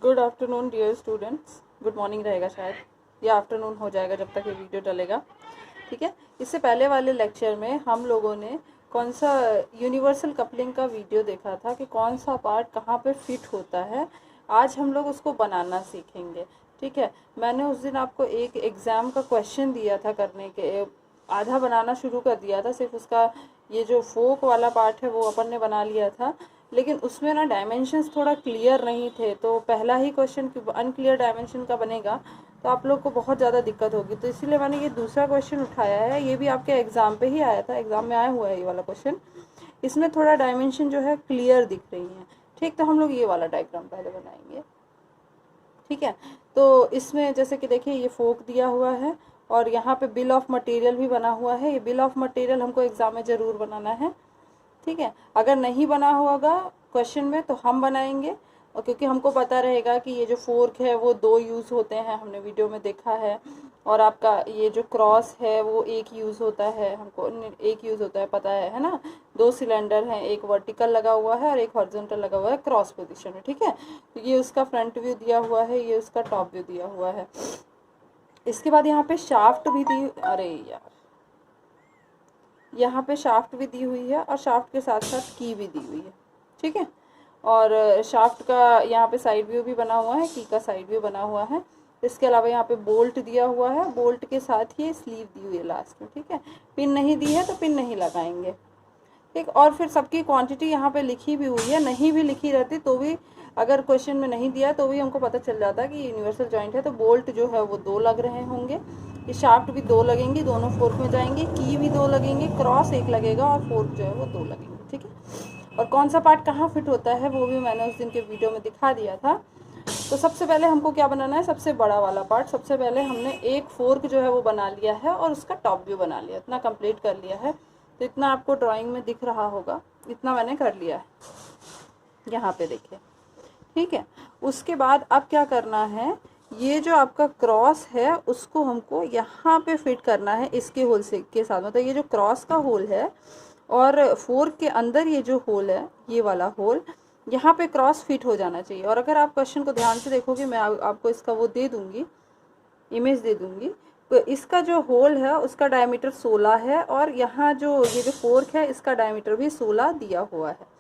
Good afternoon dear students. Good morning रहेगा शायद, या आफ्टरनून हो जाएगा जब तक ये वीडियो डलेगा। ठीक है, इससे पहले वाले लेक्चर में हम लोगों ने कौन सा यूनिवर्सल कपलिंग का वीडियो देखा था कि कौन सा पार्ट कहाँ पे फिट होता है। आज हम लोग उसको बनाना सीखेंगे। ठीक है, मैंने उस दिन आपको एक एग्ज़ाम का क्वेश्चन दिया था करने के, आधा बनाना शुरू कर दिया था, सिर्फ उसका ये जो फोक वाला पार्ट है वो अपन ने बना लिया था, लेकिन उसमें ना डायमेंशंस थोड़ा क्लियर नहीं थे। तो पहला ही क्वेश्चन अनक्लियर डायमेंशन का बनेगा तो आप लोग को बहुत ज़्यादा दिक्कत होगी, तो इसीलिए मैंने ये दूसरा क्वेश्चन उठाया है। ये भी आपके एग्ज़ाम पे ही आया था, एग्ज़ाम में आया हुआ है ये वाला क्वेश्चन। इसमें थोड़ा डायमेंशन जो है क्लियर दिख रही है। ठीक, तो हम लोग ये वाला डायग्राम पहले बनाएंगे। ठीक है, तो इसमें जैसे कि देखिए ये फोक दिया हुआ है और यहाँ पे बिल ऑफ मटेरियल भी बना हुआ है। ये बिल ऑफ मटेरियल हमको एग्ज़ाम में ज़रूर बनाना है। ठीक है, अगर नहीं बना होगा क्वेश्चन में तो हम बनाएंगे, और क्योंकि हमको पता रहेगा कि ये जो फोर्क है वो दो यूज़ होते हैं, हमने वीडियो में देखा है। और आपका ये जो क्रॉस है वो एक यूज़ होता है, हमको एक यूज़ होता है, पता है ना। दो सिलेंडर हैं, एक वर्टिकल लगा हुआ है और एक हॉरिजॉन्टल लगा हुआ है क्रॉस पोजीशन में। ठीक है, तो ये उसका फ्रंट व्यू दिया हुआ है, ये उसका टॉप व्यू दिया हुआ है। इसके बाद यहाँ पे शाफ्ट भी दी, अरे यार, यहाँ पे शाफ्ट भी दी हुई है और शाफ्ट के साथ साथ की भी दी हुई है। ठीक है, और शाफ्ट का यहाँ पे साइड व्यू भी बना हुआ है, की का साइड व्यू बना हुआ है। इसके अलावा यहाँ पे बोल्ट दिया हुआ है, बोल्ट के साथ ही स्लीव दी हुई है लास्ट में। ठीक है, पिन नहीं दी है तो पिन नहीं लगाएंगे। ठीक, और फिर सबकी क्वांटिटी यहाँ पे लिखी भी हुई है, नहीं भी लिखी रहती तो भी, अगर क्वेश्चन में नहीं दिया तो भी हमको पता चल जाता कि यूनिवर्सल जॉइंट है। तो बोल्ट जो है वो दो लग रहे होंगे, ये शाफ्ट भी दो लगेंगी, दोनों फोर्क में जाएंगे, की भी दो लगेंगे, क्रॉस एक लगेगा और फोर्क जो है वो दो लगेंगे। ठीक है, और कौन सा पार्ट कहाँ फिट होता है वो भी मैंने उस दिन के वीडियो में दिखा दिया था। तो सबसे पहले हमको क्या बनाना है, सबसे बड़ा वाला पार्ट। सबसे पहले हमने एक फोर्क जो है वो बना लिया है और उसका टॉप व्यू बना लिया, इतना कंप्लीट कर लिया है। तो इतना आपको ड्राइंग में दिख रहा होगा, इतना मैंने कर लिया है, यहाँ पे देखिए। ठीक है, उसके बाद अब क्या करना है, ये जो आपका क्रॉस है उसको हमको यहाँ पे फिट करना है इसके होल से के साथ। मतलब ये जो क्रॉस का होल है और फोर्क के अंदर ये जो होल है, ये वाला होल, यहाँ पे क्रॉस फिट हो जाना चाहिए। और अगर आप क्वेश्चन को ध्यान से देखोगे, मैं आपको इसका वो दे दूँगी, इमेज दे दूँगी। तो इसका जो होल है उसका डायमीटर 16 है और यहाँ जो ये जो फोर्क है इसका डायमीटर भी 16 दिया हुआ है।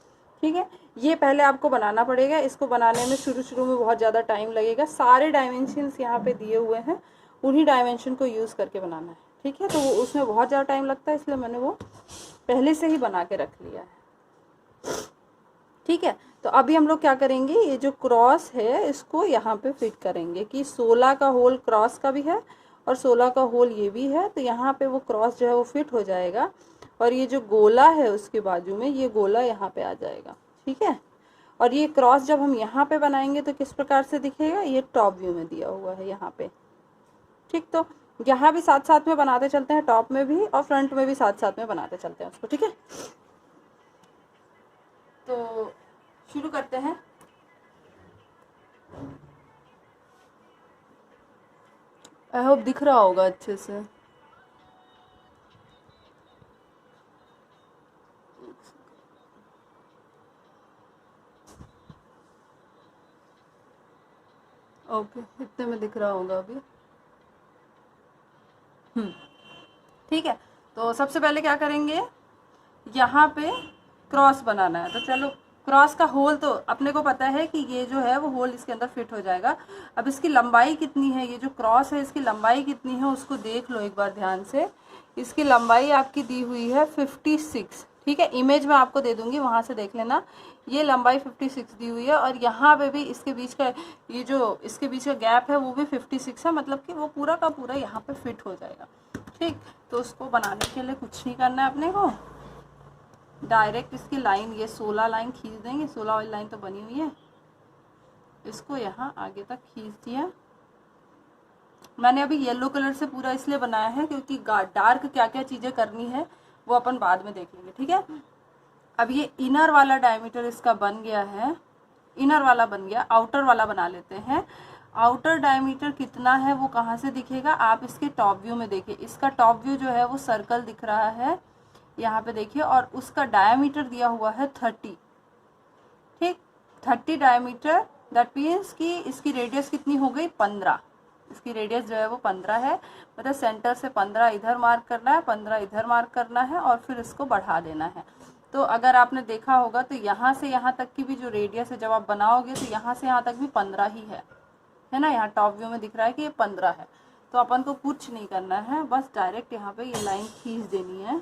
ठीक है, ये पहले आपको बनाना पड़ेगा। इसको बनाने में शुरू में बहुत ज़्यादा टाइम लगेगा। सारे डायमेंशंस यहाँ पे दिए हुए हैं, उन्हीं डायमेंशन को यूज़ करके बनाना है। ठीक है, तो वो उसमें बहुत ज़्यादा टाइम लगता है, इसलिए मैंने वो पहले से ही बना के रख लिया है। ठीक है, तो अभी हम लोग क्या करेंगे, ये जो क्रॉस है इसको यहाँ पे फिट करेंगे कि 16 का होल क्रॉस का भी है और 16 का होल ये भी है। तो यहाँ पे वो क्रॉस जो है वो फिट हो जाएगा और ये जो गोला है उसके बाजू में, ये गोला यहाँ पे आ जाएगा। ठीक है, और ये क्रॉस जब हम यहाँ पे बनाएंगे तो किस प्रकार से दिखेगा, ये टॉप व्यू में दिया हुआ है यहाँ पे। ठीक, तो यहाँ भी साथ साथ में बनाते चलते हैं, टॉप में भी और फ्रंट में भी साथ साथ में बनाते चलते हैं उसको। ठीक है, तो शुरू करते हैं। आई होप दिख रहा होगा अच्छे से। ओके, इतने में दिख रहा होगा अभी। ठीक है, तो सबसे पहले क्या करेंगे, यहाँ पे क्रॉस बनाना है। तो चलो, क्रॉस का होल तो अपने को पता है कि ये जो है वो होल इसके अंदर फिट हो जाएगा। अब इसकी लंबाई कितनी है, ये जो क्रॉस है इसकी लंबाई कितनी है उसको देख लो एक बार ध्यान से। इसकी लंबाई आपकी दी हुई है 56। ठीक है, इमेज में आपको दे दूंगी, वहां से देख लेना। ये लंबाई 56 दी हुई है और यहाँ पे भी इसके बीच का, ये जो इसके बीच का गैप है वो भी 56 है, मतलब कि वो पूरा का पूरा यहाँ पे फिट हो जाएगा। ठीक, तो उसको बनाने के लिए कुछ नहीं करना है अपने को, डायरेक्ट इसकी लाइन, ये 16 लाइन खींच देंगे। 16 वाली लाइन तो बनी हुई है, इसको यहाँ आगे तक खींच दिया। मैंने अभी येलो कलर से पूरा इसलिए बनाया है क्योंकि डार्क क्या क्या चीज़ें करनी है वो अपन बाद में देख लेंगे। ठीक है, अब ये इनर वाला डायमीटर इसका बन गया है, इनर वाला बन गया, आउटर वाला बना लेते हैं। आउटर डायमीटर कितना है वो कहाँ से दिखेगा, आप इसके टॉप व्यू में देखिए। इसका टॉप व्यू जो है वो सर्कल दिख रहा है यहाँ पे देखिए, और उसका डायमीटर दिया हुआ है 30। ठीक, 30 डायमीटर दैट मीन्स कि इसकी रेडियस कितनी हो गई 15। इसकी रेडियस जो है वो 15 है, मतलब सेंटर से 15 इधर मार्क करना है, 15 इधर मार्क करना है और फिर इसको बढ़ा देना है। तो अगर आपने देखा होगा तो यहाँ से यहाँ तक की भी जो रेडियस है, जब आप बनाओगे तो यहाँ से यहाँ तक भी 15 ही है ना। यहाँ टॉप व्यू में दिख रहा है कि ये 15 है। तो अपन को कुछ नहीं करना है, बस डायरेक्ट यहाँ पे ये लाइन खींच देनी है।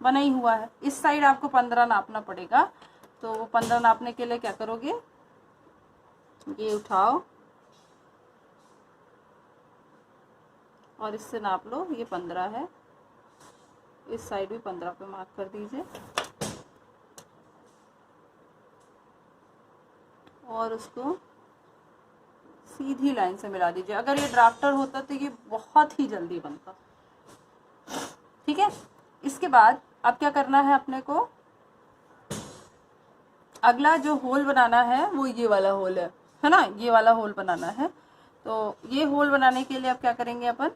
बना ही हुआ है। इस साइड आपको 15 नापना पड़ेगा। तो वो 15 नापने के लिए क्या करोगे, ये उठाओ और इससे नाप लो, ये 15 है। इस साइड भी 15 पे मार्क कर दीजिए और उसको सीधी लाइन से मिला दीजिए। अगर ये ड्राफ्टर होता तो ये बहुत ही जल्दी बनता। ठीक है, इसके बाद अब क्या करना है अपने को, अगला जो होल बनाना है वो ये वाला होल है ना, ये वाला होल बनाना है। तो ये होल बनाने के लिए अब क्या करेंगे अपन,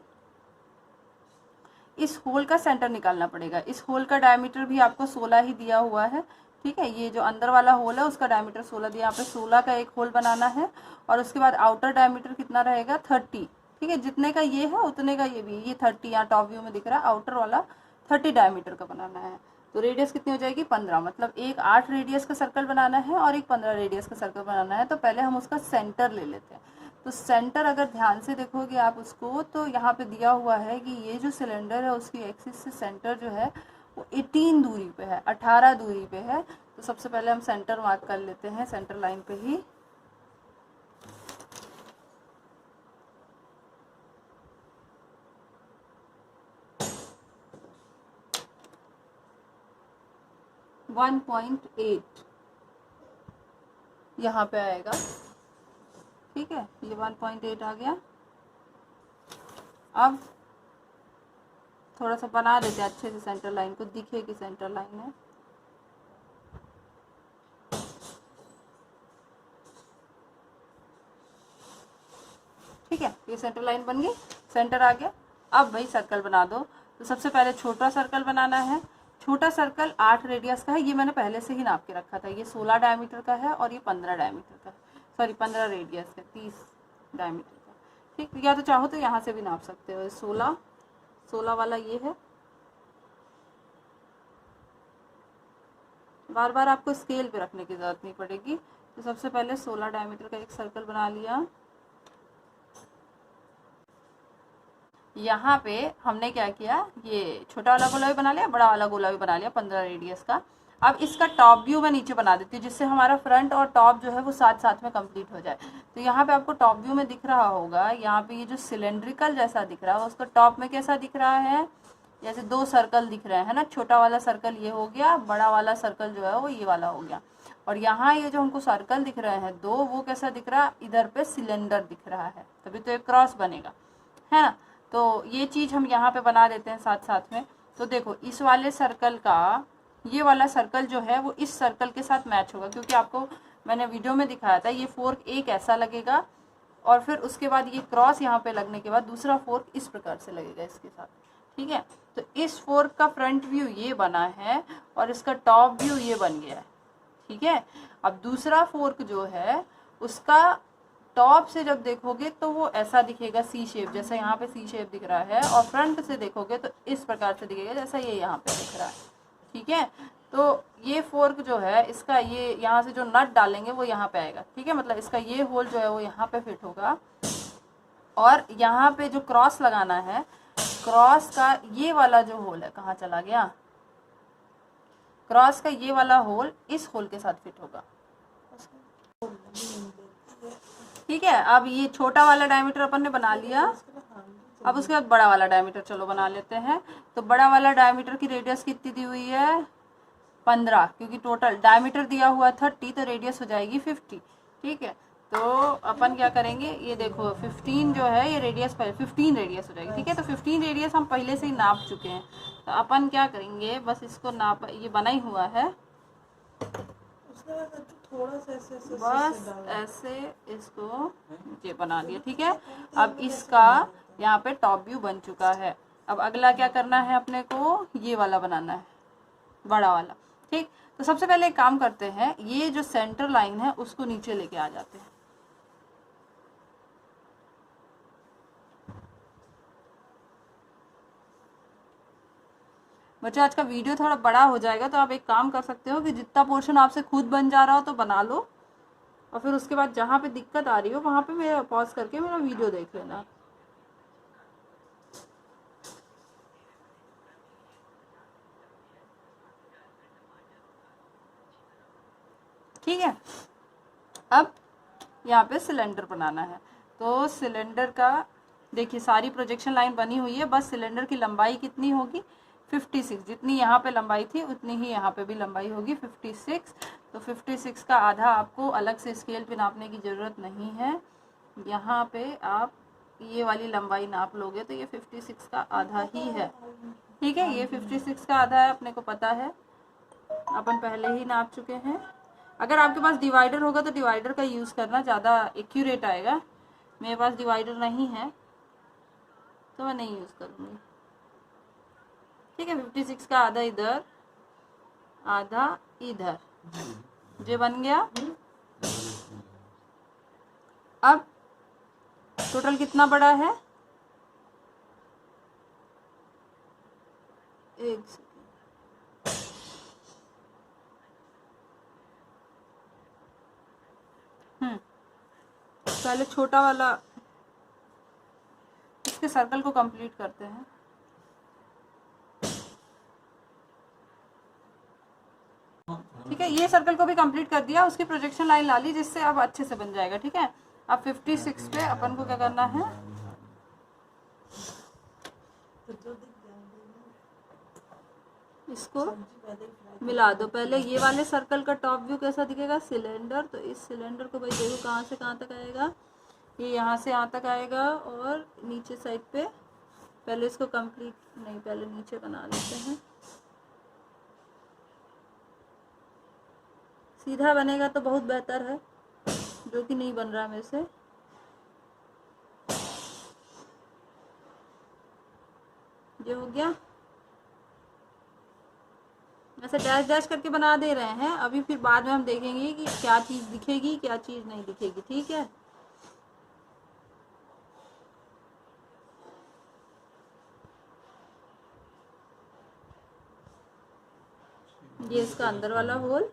इस होल का सेंटर निकालना पड़ेगा। इस होल का डायमीटर भी आपको 16 ही दिया हुआ है। ठीक है, ये जो अंदर वाला होल है उसका डायमीटर 16 दिया, यहाँ पे 16 का एक होल बनाना है। और उसके बाद आउटर डायमीटर कितना रहेगा 30। ठीक है, जितने का ये है उतने का ये भी, ये 30 यहाँ टॉप व्यू में दिख रहा है, आउटर वाला 30 डायमीटर का बनाना है। तो रेडियस कितनी हो जाएगी 15, मतलब एक 8 रेडियस का सर्कल बनाना है और एक 15 रेडियस का सर्कल बनाना है। तो पहले हम उसका सेंटर ले लेते हैं। तो सेंटर अगर ध्यान से देखोगे आप उसको, तो यहाँ पे दिया हुआ है कि ये जो सिलेंडर है उसकी एक्सिस से सेंटर जो है वो 18 दूरी पे है, 18 दूरी पे है। तो सबसे पहले हम सेंटर मार्क कर लेते हैं, सेंटर लाइन पे ही। वन 1.8 यहाँ पे आएगा। ठीक है, ये 1.8 आ गया। अब थोड़ा सा बना देते हैं अच्छे से सेंटर लाइन को, दिखे कि सेंटर लाइन है। ठीक है, ये सेंटर लाइन बन गई, सेंटर आ गया। अब भाई सर्कल बना दो। तो सबसे पहले छोटा सर्कल बनाना है। छोटा सर्कल 8 रेडियस का है, ये मैंने पहले से ही नाप के रखा था। ये 16 डायमीटर का है और ये 15 डायमीटर का है, सॉरी 15 रेडियस का, 30 डायमीटर का। ठीक, या तो चाहो तो यहाँ से भी नाप सकते हो। 16 वाला ये है। बार बार आपको स्केल पे रखने की जरूरत नहीं पड़ेगी। तो सबसे पहले 16 डायमीटर का एक सर्कल बना लिया। यहाँ पे हमने क्या किया, ये छोटा वाला गोला भी बना लिया, बड़ा वाला गोला भी बना लिया 15 रेडियस का। अब इसका टॉप व्यू मैं नीचे बना देती हूँ, जिससे हमारा फ्रंट और टॉप जो है वो साथ साथ में कंप्लीट हो जाए। तो यहाँ पे आपको टॉप व्यू में दिख रहा होगा, यहाँ पे ये जो सिलेंड्रिकल जैसा दिख रहा है उसका टॉप में कैसा दिख रहा है, जैसे 2 सर्कल दिख रहे हैं ना। छोटा वाला सर्कल ये हो गया, बड़ा वाला सर्कल जो है वो ये वाला हो गया। और यहाँ ये जो हमको सर्कल दिख रहे हैं 2, वो कैसा दिख रहा है, इधर पे सिलेंडर दिख रहा है, तभी तो एक क्रॉस बनेगा, है ना। तो ये चीज़ हम यहाँ पे बना देते हैं साथ साथ में। तो देखो इस वाले सर्कल का, ये वाला सर्कल जो है वो इस सर्कल के साथ मैच होगा, क्योंकि आपको मैंने वीडियो में दिखाया था। ये फोर्क एक ऐसा लगेगा और फिर उसके बाद ये क्रॉस यहाँ पे लगने के बाद दूसरा फोर्क इस प्रकार से लगेगा इसके साथ। ठीक है, तो इस फोर्क का फ्रंट व्यू ये बना है और इसका टॉप व्यू ये बन गया है। ठीक है, अब दूसरा फोर्क जो है उसका टॉप से जब देखोगे तो वो ऐसा दिखेगा, सी शेप, जैसा यहाँ पे सी शेप दिख रहा है। और फ्रंट से देखोगे तो इस प्रकार से दिखेगा, जैसा ये यहाँ पे दिख रहा है। ठीक है, तो ये फोर्क जो है इसका, ये यहाँ से जो नट डालेंगे वो यहाँ पे आएगा। ठीक है, मतलब इसका ये होल जो है वो यहाँ पे फिट होगा। और यहाँ पे जो क्रॉस लगाना है, क्रॉस का ये वाला जो होल है, कहाँ चला गया, क्रॉस का ये वाला होल इस होल के साथ फिट होगा। ठीक है, अब ये छोटा वाला डायमीटर अपन ने बना लिया। अब उसके बाद बड़ा वाला डायमीटर चलो बना लेते हैं। तो बड़ा वाला डायमीटर की रेडियस कितनी दी हुई है 15, क्योंकि टोटल डायमीटर दिया हुआ 30, तो रेडियस हो जाएगी 50। ठीक है, तो अपन क्या करेंगे, ये देखो 15 जो है ये रेडियस, 15 रेडियस हो जाएगी। ठीक है, तो 15 रेडियस हम पहले से ही नाप चुके हैं। तो अपन क्या करेंगे, बस इसको नाप, ये बना ही हुआ है, थोड़ा सा ऐसे बस ऐसे इसको ये बना दिया। ठीक है, अब इसका यहाँ पे टॉप व्यू बन चुका है। अब अगला क्या करना है अपने को, ये वाला बनाना है, बड़ा वाला। ठीक, तो सबसे पहले एक काम करते हैं, ये जो सेंटर लाइन है उसको नीचे लेके आ जाते हैं। बच्चों आज का वीडियो थोड़ा बड़ा हो जाएगा, तो आप एक काम कर सकते हो कि जितना पोर्शन आपसे खुद बन जा रहा हो तो बना लो, और फिर उसके बाद जहाँ पे दिक्कत आ रही हो वहाँ पे मेरा पॉज करके मेरा वीडियो देख लेना। ठीक है, अब यहाँ पे सिलेंडर बनाना है। तो सिलेंडर का देखिए सारी प्रोजेक्शन लाइन बनी हुई है, बस सिलेंडर की लंबाई कितनी होगी 56, जितनी यहाँ पे लंबाई थी उतनी ही यहाँ पे भी लंबाई होगी 56। तो 56 का आधा आपको अलग से स्केल पे नापने की ज़रूरत नहीं है, यहाँ पे आप ये वाली लंबाई नाप लोगे तो ये 56 का आधा ही है। ठीक है, ये 56 का आधा है, अपने को पता है, अपन पहले ही नाप चुके हैं। अगर आपके पास डिवाइडर होगा तो डिवाइडर का यूज़ करना ज़्यादा एक्यूरेट आएगा। मेरे पास डिवाइडर नहीं है तो मैं नहीं यूज़ करूँगी। ठीक है, 56 का आधा इधर आधा इधर, ये बन गया। अब टोटल कितना बड़ा है, एक सेकेंड, पहले छोटा वाला इसके सर्कल को कंप्लीट करते हैं। ठीक है, ये सर्कल को भी कंप्लीट कर दिया, उसकी प्रोजेक्शन लाइन ला ली, जिससे अब अच्छे से बन जाएगा। ठीक है, अब 56 पे अपन को क्या करना है, इसको मिला दो। पहले ये वाले सर्कल का टॉप व्यू कैसा दिखेगा, सिलेंडर, तो इस सिलेंडर को भाई देखो कहाँ से कहाँ तक आएगा, ये यहाँ से यहाँ तक आएगा, और नीचे साइड पे पहले इसको कंप्लीट नहीं, पहले नीचे बना लेते हैं। सीधा बनेगा तो बहुत बेहतर है, जो कि नहीं बन रहा मेरे से। ये हो गया, ऐसे डैश डैश करके बना दे रहे हैं, अभी फिर बाद में हम देखेंगे कि क्या चीज़ दिखेगी क्या चीज़ नहीं दिखेगी। ठीक है, ये इसका अंदर वाला होल,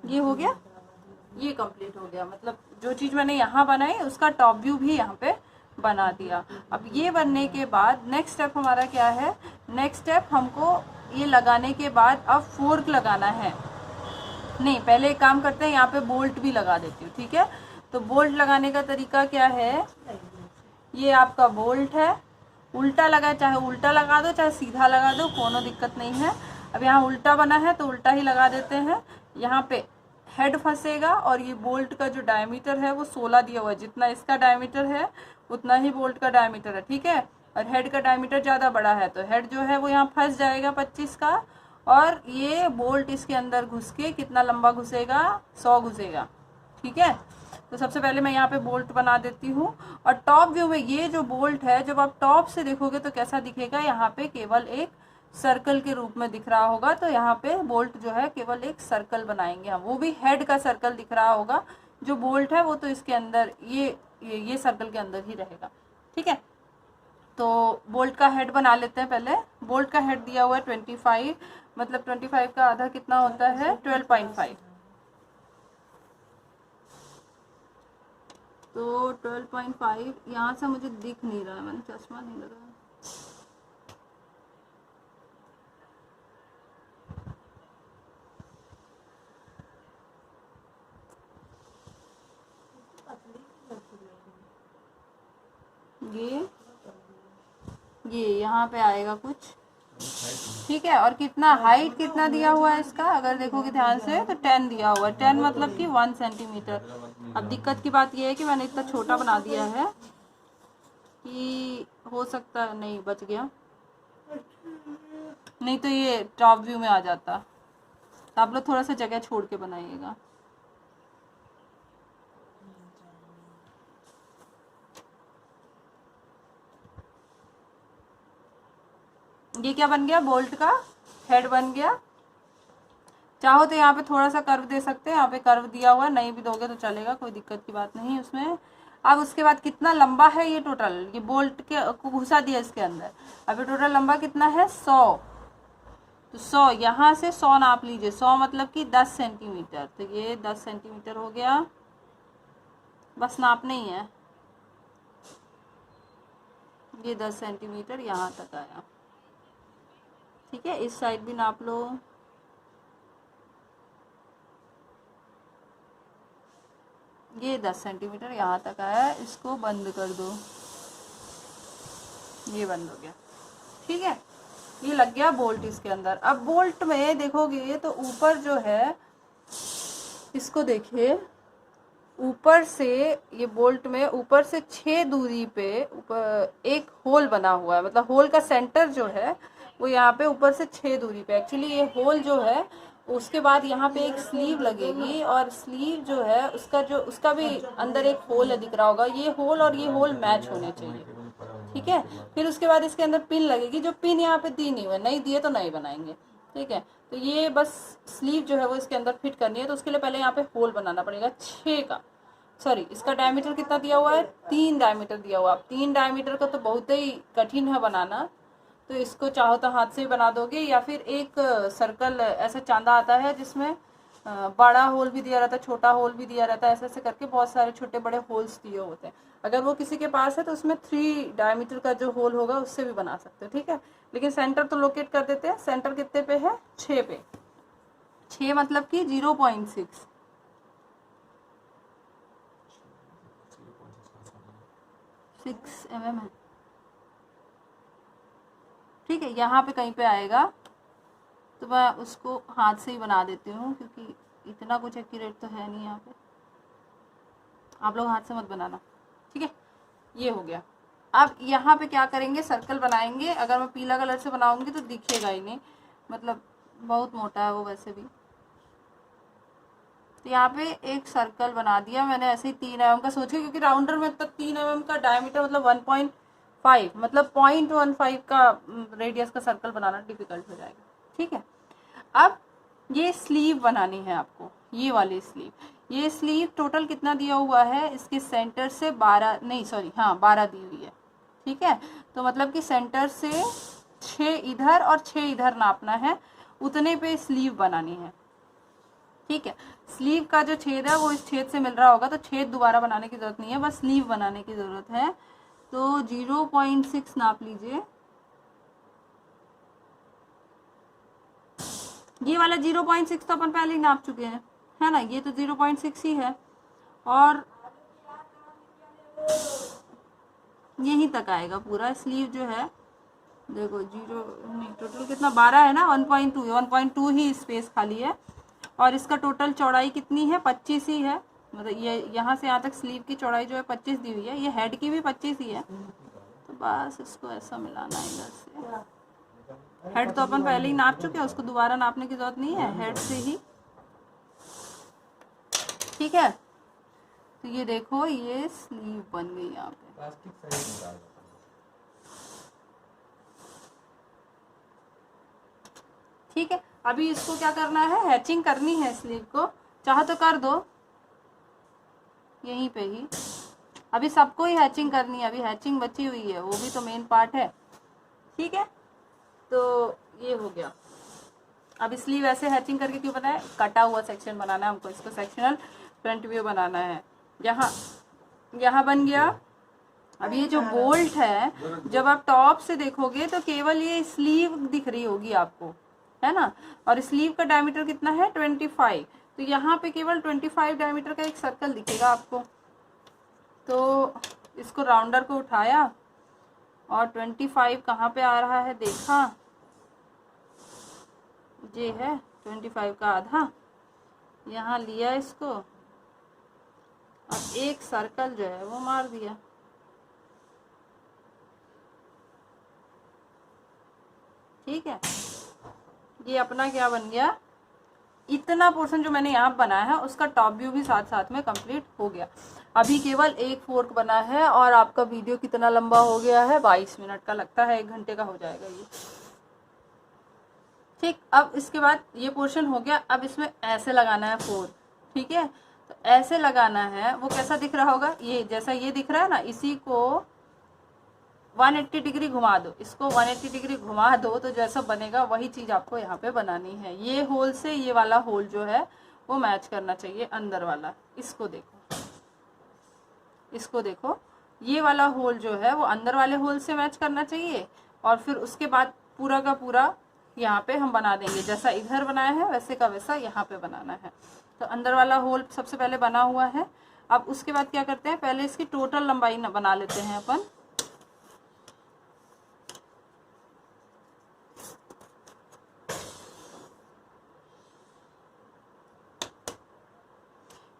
ये हो गया, ये कंप्लीट हो गया। मतलब जो चीज़ मैंने यहाँ बनाई उसका टॉप व्यू भी यहाँ पे बना दिया। अब ये बनने के बाद नेक्स्ट स्टेप हमारा क्या है, नेक्स्ट स्टेप हमको ये लगाने के बाद अब फोर्क लगाना है। नहीं, पहले एक काम करते हैं, यहाँ पे बोल्ट भी लगा देती हूँ। ठीक है, तो बोल्ट लगाने का तरीका क्या है, ये आपका बोल्ट है, उल्टा लगा, चाहे उल्टा लगा दो चाहे सीधा लगा दो, कोनो दिक्कत नहीं है। अब यहाँ उल्टा बना है तो उल्टा ही लगा देते हैं। यहाँ पे हेड फंसेगा, और ये बोल्ट का जो डायमीटर है वो 16 दिया हुआ है, जितना इसका डायमीटर है उतना ही बोल्ट का डायमीटर है। ठीक है, और हेड का डायमीटर ज़्यादा बड़ा है तो हेड जो है वो यहाँ फंस जाएगा 25 का, और ये बोल्ट इसके अंदर घुस के कितना लंबा घुसेगा, 100 घुसेगा। ठीक है, तो सबसे पहले मैं यहाँ पे बोल्ट बना देती हूँ। और टॉप व्यू में ये जो बोल्ट है, जब आप टॉप से देखोगे तो कैसा दिखेगा, यहाँ पे केवल एक सर्कल के रूप में दिख रहा होगा। तो यहाँ पे बोल्ट जो है केवल एक सर्कल बनाएंगे हम, वो भी हेड का सर्कल दिख रहा होगा। जो बोल्ट है वो तो इसके अंदर ये सर्कल के अंदर ही रहेगा। ठीक है, तो बोल्ट का हेड बना लेते हैं। पहले बोल्ट का हेड दिया हुआ है 25, मतलब 25 का आधा कितना होता है 12.5। तो 12.5 यहाँ से मुझे दिख नहीं रहा है, मैंने चश्मा नहीं लगाया। ये यहाँ पे आएगा कुछ। ठीक है, और कितना हाइट कितना दिया हुआ है इसका, अगर देखोगे ध्यान से तो 10 दिया हुआ है। 10 मतलब कि 1 सेंटीमीटर। अब दिक्कत की बात यह है कि मैंने इतना छोटा बना दिया है कि हो सकता है, नहीं बच गया, नहीं तो ये टॉप व्यू में आ जाता। तो आप लोग थोड़ा सा जगह छोड़ के बनाइएगा। ये क्या बन गया, बोल्ट का हेड बन गया। चाहो तो यहाँ पे थोड़ा सा कर्व दे सकते हैं, यहाँ पे कर्व दिया हुआ, नहीं भी दोगे तो चलेगा, कोई दिक्कत की बात नहीं उसमें। अब उसके बाद कितना लंबा है ये टोटल, ये बोल्ट के को घुसा दिया इसके अंदर। अब ये टोटल लंबा कितना है 100, तो 100 यहाँ से 100 नाप लीजिए, 100 मतलब कि 10 सेंटीमीटर, तो ये 10 सेंटीमीटर हो गया, बस नापना ही है। ये 10 सेंटीमीटर यहाँ तक आया, ठीक है। इस साइड भी नाप लो, ये 10 सेंटीमीटर यहाँ तक आया, इसको बंद कर दो, ये बंद हो गया, ठीक है। ये लग गया बोल्ट इसके अंदर। अब बोल्ट में देखोगे तो ऊपर जो है, इसको देखिए, ऊपर से ये बोल्ट में ऊपर से 6 दूरी पे ऊपर एक होल बना हुआ है, मतलब होल का सेंटर जो है वो यहाँ पे ऊपर से 6 दूरी पे। एक्चुअली ये होल जो है, उसके बाद यहाँ पे एक स्लीव लगेगी, और स्लीव जो है उसका भी अंदर एक होल है, दिख रहा होगा, ये होल और ये होल मैच होने चाहिए, ठीक है। फिर उसके बाद इसके अंदर पिन लगेगी, जो पिन यहाँ पे दी नहीं हुई, नहीं दिए तो नहीं बनाएंगे, ठीक है। तो ये बस स्लीव जो है वो इसके अंदर फिट करनी है, तो उसके लिए पहले यहाँ पे होल बनाना पड़ेगा 6 का, सॉरी इसका डायमीटर कितना दिया हुआ है, 3 डायमीटर दिया हुआ। अब 3 डायमीटर का तो बहुत ही कठिन है बनाना, तो इसको चाहो तो हाथ से भी बना दोगे, या फिर एक सर्कल ऐसा चांदा आता है जिसमें बड़ा होल भी दिया रहता है, छोटा होल भी दिया रहता है, ऐसे ऐसे करके बहुत सारे छोटे बड़े होल्स दिए होते हैं। अगर वो किसी के पास है तो उसमें 3 डायमीटर का जो होल होगा उससे भी बना सकते हो, ठीक है। लेकिन सेंटर तो लोकेट कर देते हैं, सेंटर कितने पे है, 6 पे, 6 मतलब कि 0.6, mm है, ठीक है। यहाँ पे कहीं पे आएगा, तो मैं उसको हाथ से ही बना देती हूँ, क्योंकि इतना कुछ एक्यूरेट तो है नहीं यहाँ पे, आप लोग हाथ से मत बनाना, ठीक है। ये हो गया। अब यहाँ पे क्या करेंगे, सर्कल बनाएंगे। अगर मैं पीला कलर से बनाऊंगी तो दिखेगा ही नहीं, मतलब बहुत मोटा है वो वैसे भी। तो यहाँ पे एक सर्कल बना दिया मैंने, ऐसे ही 3 mm का सोच के, क्योंकि राउंडर में तब 3 mm का डायमीटर मतलब 1.5 मतलब 0.15 का रेडियस का सर्कल बनाना डिफिकल्ट हो जाएगा, ठीक है। अब ये स्लीव बनानी है आपको, ये वाली स्लीव। ये स्लीव टोटल कितना दिया हुआ है, इसके सेंटर से 12 नहीं सॉरी हाँ 12 दी हुई है, ठीक है। तो मतलब कि सेंटर से 6 इधर और 6 इधर नापना है, उतने पे स्लीव बनानी है, ठीक है। स्लीव का जो छेद है वो इस छेद से मिल रहा होगा, तो छेद दोबारा बनाने की जरूरत नहीं है, बस स्लीव बनाने की जरूरत है। तो 0.6 नाप लीजिए, ये वाला 0.6 तो अपन पहले ही नाप चुके हैं, है ना, ये तो 0.6 ही है, और यहीं तक आएगा पूरा स्लीव जो है। देखो 0 नहीं, टोटल कितना 12 है ना, 1.2 है, 1.2 ही स्पेस खाली है, और इसका टोटल चौड़ाई कितनी है, 25 ही है, मतलब ये यहाँ से यहाँ तक स्लीव की चौड़ाई जो है 25 दी हुई है, ये हेड की भी 25 ही है। तो बस इसको ऐसा मिलाना है इधर से, हेड तो अपन पहले ही नाप चुके हैं, उसको दोबारा नापने की जरूरत नहीं है, हेड से ही, ठीक है। तो ये देखो ये स्लीव बन गई यहाँ पे, ठीक है। अभी इसको क्या करना है, हैचिंग करनी है स्लीव को, चाहो तो कर दो यहीं पे ही, अभी सबको ही हैचिंग करनी है, अभी हैचिंग बची हुई है, वो भी तो मेन पार्ट है, ठीक है। तो ये हो गया। अब स्लीव ऐसे हैचिंग करके क्यों बनाए, कटा हुआ सेक्शन बनाना है हमको, इसको सेक्शनल फ्रंट व्यू बनाना है। यहाँ बन गया। अब ये जो बोल्ट है, जब आप टॉप से देखोगे तो केवल ये स्लीव दिख रही होगी आपको, है ना, और स्लीव का डायमीटर कितना है 25, तो यहाँ पे केवल 25 डायमीटर का एक सर्कल दिखेगा आपको। तो इसको राउंडर को उठाया और 25 कहाँ पे आ रहा है देखा, ये है 25 का आधा, यहाँ लिया इसको और एक सर्कल जो है वो मार दिया, ठीक है। ये अपना क्या बन गया, इतना पोर्शन जो मैंने यहाँ बनाया है उसका टॉप व्यू भी साथ साथ में कंप्लीट हो गया। अभी केवल एक फोर्क बना है और आपका वीडियो कितना लंबा हो गया है, 22 मिनट का, लगता है 1 घंटे का हो जाएगा ये, ठीक, अब इसके बाद ये पोर्शन हो गया। अब इसमें ऐसे लगाना है 4, ठीक है। तो ऐसे लगाना है, वो कैसा दिख रहा होगा, ये जैसा ये दिख रहा है ना, इसी को 180 डिग्री घुमा दो, इसको 180 डिग्री घुमा दो, तो जैसा बनेगा वही चीज़ आपको यहाँ पे बनानी है। ये होल से ये वाला होल जो है वो मैच करना चाहिए, अंदर वाला। इसको देखो, इसको देखो, ये वाला होल जो है वो अंदर वाले होल से मैच करना चाहिए, और फिर उसके बाद पूरा का पूरा यहाँ पे हम बना देंगे, जैसा इधर बनाया है वैसे का वैसा यहाँ पे बनाना है। तो अंदर वाला होल सबसे पहले बना हुआ है। अब उसके बाद क्या करते हैं, पहले इसकी टोटल लंबाई बना लेते हैं अपन।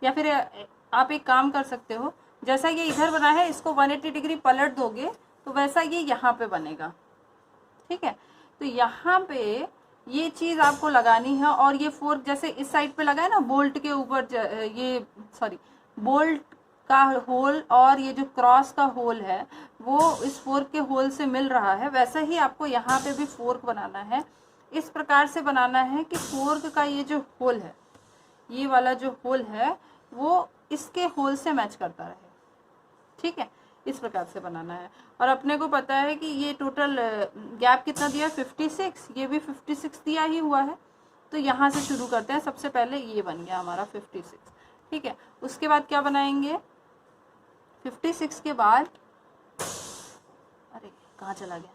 या फिर आप एक काम कर सकते हो, जैसा ये इधर बना है इसको 180 डिग्री पलट दोगे तो वैसा ये यहाँ पे बनेगा, ठीक है। तो यहाँ पे ये चीज़ आपको लगानी है, और ये फोर्क जैसे इस साइड पे लगा है ना बोल्ट के ऊपर, ये सॉरी बोल्ट का होल और ये जो क्रॉस का होल है वो इस फोर्क के होल से मिल रहा है, वैसा ही आपको यहाँ पे भी फोर्क बनाना है। इस प्रकार से बनाना है कि फोर्क का ये जो होल है, ये वाला जो होल है वो इसके होल से मैच करता रहे, ठीक है। इस प्रकार से बनाना है। और अपने को पता है कि ये टोटल गैप कितना दिया, 56, ये भी 56 दिया ही हुआ है। तो यहाँ से शुरू करते हैं। सबसे पहले ये बन गया हमारा 56, ठीक है। उसके बाद क्या बनाएंगे, 56 के बाद, अरे कहाँ चला गया,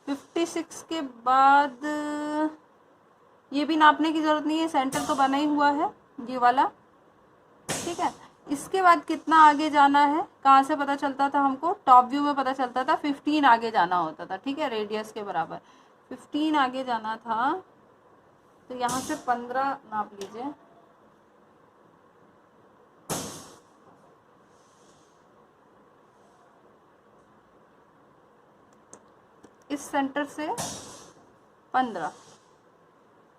56 के बाद ये भी नापने की जरूरत नहीं है, सेंटर तो बना ही हुआ है ये वाला, ठीक है। इसके बाद कितना आगे जाना है, कहाँ से पता चलता था हमको, टॉप व्यू में पता चलता था 15 आगे जाना होता था, ठीक है, रेडियस के बराबर 15 आगे जाना था। तो यहाँ से 15 नाप लीजिए, इस सेंटर से 15,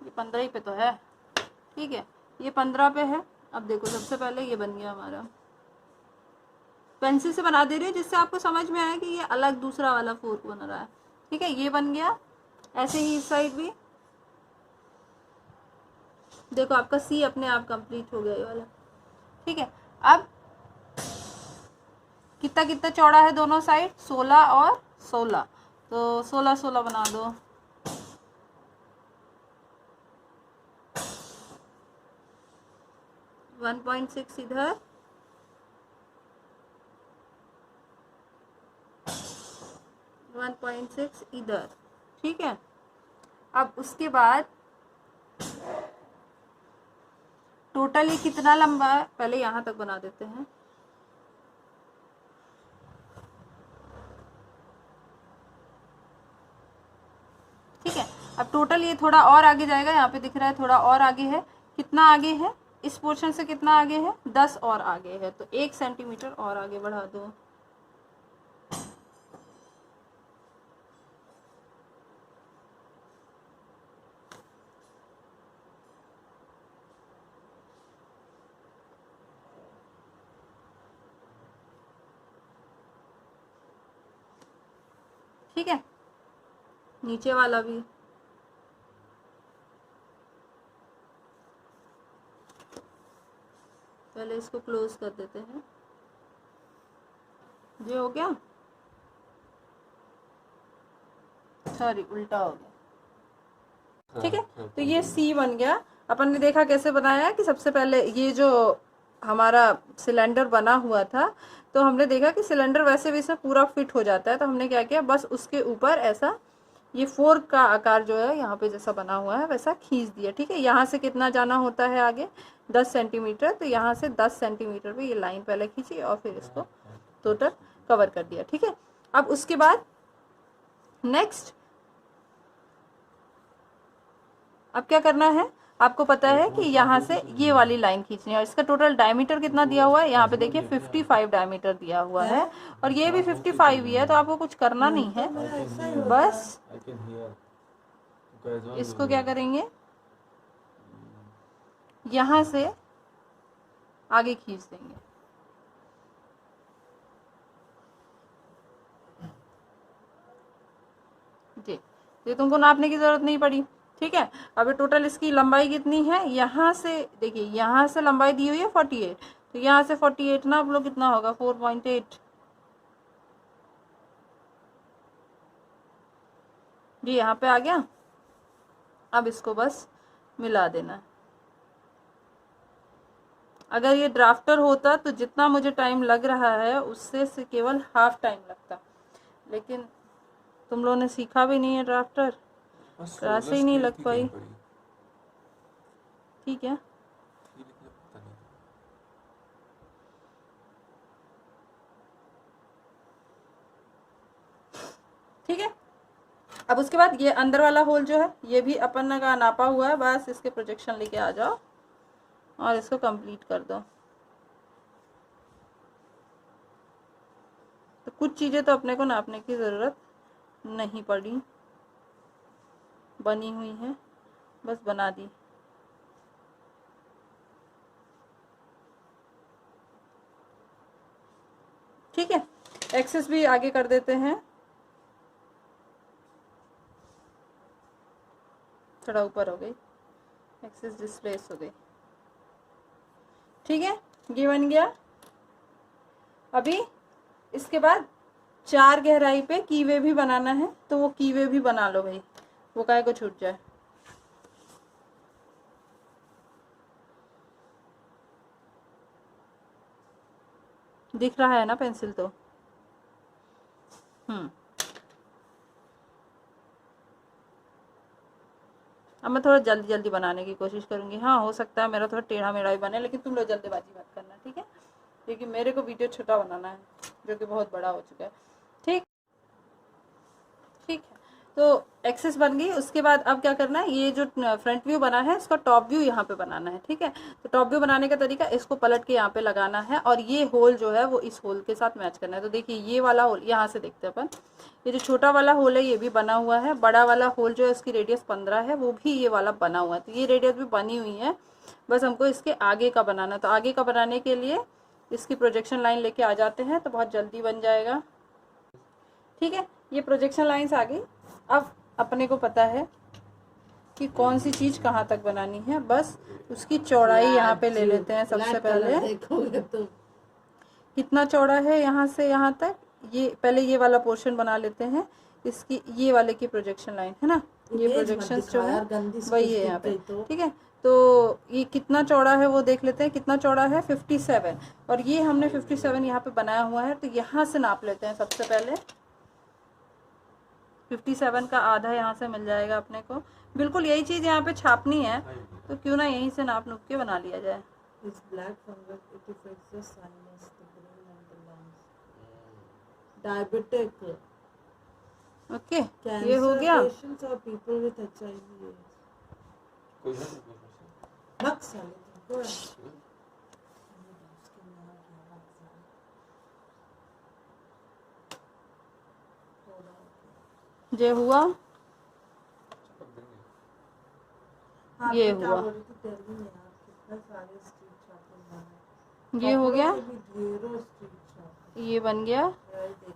ये 15 ही पे तो है, ठीक है, ये 15 पे है। अब देखो सबसे पहले ये बन गया हमारा, पेंसिल से बना दे रही हूँ जिससे आपको समझ में आए कि ये अलग दूसरा वाला फोर्क बन रहा है, ठीक है, ये बन गया। ऐसे ही इस साइड भी देखो, आपका सी अपने आप कंप्लीट हो गया ये वाला, ठीक है। अब कितना कितना चौड़ा है दोनों साइड, 16 और 16, तो 16 16 बना दो। वन 1.6 इधर, 1.6 इधर, ठीक है। अब उसके बाद टोटल ये कितना लंबा है, पहले यहाँ तक बना देते हैं। ठीक है, अब टोटल ये थोड़ा और आगे जाएगा, यहाँ पे दिख रहा है थोड़ा और आगे है। कितना आगे है, इस पोर्शन से कितना आगे है, 10 और आगे है, तो 1 सेंटीमीटर और आगे बढ़ा दो। ठीक है, नीचे वाला भी पहले इसको क्लोज कर देते हैं। ये हो गया, सॉरी उल्टा हो गया, ठीक है। तो ये सी बन गया। अपन ने देखा कैसे बनाया कि सबसे पहले ये जो हमारा सिलेंडर बना हुआ था, तो हमने देखा कि सिलेंडर वैसे भी इसमें पूरा फिट हो जाता है, तो हमने क्या किया, बस उसके ऊपर ऐसा ये फोर्क का आकार जो है यहाँ पे जैसा बना हुआ है वैसा खींच दिया, ठीक है। यहाँ से कितना जाना होता है आगे, 10 सेंटीमीटर, तो यहाँ से 10 सेंटीमीटर पे ये लाइन पहले खींची और फिर इसको टोटल कवर कर दिया, ठीक है। अब उसके बाद नेक्स्ट अब क्या करना है, आपको पता है कि यहाँ से ये वाली लाइन खींचनी है, और इसका टोटल डायमीटर कितना दिया हुआ है, यहाँ पे देखिए 55 डायमीटर दिया हुआ है, और ये भी 55 ही है, तो आपको कुछ करना नहीं है, बस इसको क्या करेंगे, यहाँ से आगे खींच देंगे। ये तुमको नापने की ज़रूरत नहीं पड़ी। ठीक है, अभी टोटल इसकी लंबाई कितनी है, यहाँ से देखिए, यहाँ से लंबाई दी हुई है 48, तो यहाँ से 48 नाप लो कितना होगा, 4.8। जी यहाँ पे आ गया। अब इसको बस मिला देना है। अगर ये ड्राफ्टर होता तो जितना मुझे टाइम लग रहा है उससे से केवल हाफ टाइम लगता, लेकिन तुम लोगों ने सीखा भी नहीं है ड्राफ्टर, क्लास ही नहीं लग पाई। ठीक है, ठीक है। अब उसके बाद ये अंदर वाला होल जो है ये भी अपन का नापा हुआ है, बस इसके प्रोजेक्शन लेके आ जाओ और इसको कंप्लीट कर दो। तो कुछ चीज़ें तो अपने को नापने की ज़रूरत नहीं पड़ी, बनी हुई है, बस बना दी। ठीक है, एक्सेस भी आगे कर देते हैं, थोड़ा ऊपर हो गई, एक्सेस डिस्प्लेस हो गई। ठीक है, ये बन गया। अभी इसके बाद 4 गहराई पे कीवे भी बनाना है, तो वो कीवे भी बना लो भाई, वो काहे को छूट जाए। दिख रहा है ना पेंसिल तो? अब मैं थोड़ा जल्दी जल्दी बनाने की कोशिश करूंगी। हाँ, हो सकता है मेरा थोड़ा टेढ़ा मेढ़ा भी बने, लेकिन तुम लोग जल्दबाजी मत करना, ठीक है, क्योंकि मेरे को वीडियो छोटा बनाना है जो कि बहुत बड़ा हो चुका है। ठीक, ठीक है। तो एक्सेस बन गई। उसके बाद अब क्या करना है, ये जो फ्रंट व्यू बना है इसका टॉप व्यू यहाँ पे बनाना है। ठीक है, तो टॉप व्यू बनाने का तरीका, इसको पलट के यहाँ पे लगाना है और ये होल जो है वो इस होल के साथ मैच करना है। तो देखिए ये वाला होल यहाँ से देखते हैं अपन, ये जो छोटा वाला होल है ये भी बना हुआ है, बड़ा वाला होल जो है इसकी रेडियस 15 है, वो भी ये वाला बना हुआ है। तो ये रेडियस भी बनी हुई है, बस हमको इसके आगे का बनाना। तो आगे का बनाने के लिए इसकी प्रोजेक्शन लाइन लेके आ जाते हैं, तो बहुत जल्दी बन जाएगा। ठीक है, ये प्रोजेक्शन लाइन्स आ गई। अब अपने को पता है कि कौन सी चीज कहाँ तक बनानी है, बस उसकी चौड़ाई यहाँ पे ले लेते हैं। सबसे पहले तो कितना चौड़ा है यहाँ से यहाँ तक, ये पहले ये वाला पोर्शन बना लेते हैं। इसकी ये वाले की प्रोजेक्शन लाइन है ना, ये प्रोजेक्शंस जो है वही है यहाँ पे। ठीक है, तो ये कितना चौड़ा है वो देख लेते हैं। कितना चौड़ा है, 57, और ये हमने 57 यहाँ पे बनाया हुआ है। तो यहाँ से नाप लेते हैं सबसे पहले। 57 का आधा यहाँ से मिल जाएगा अपने को। बिल्कुल यही चीज़ यहाँ पे छापनी है, तो क्यों ना यहीं से नाप नूप के बना लिया जाए। डायबिटिक, ओके, ये हो गया। ये हुआ, ये हुआ, ये हो गया, ये बन गया।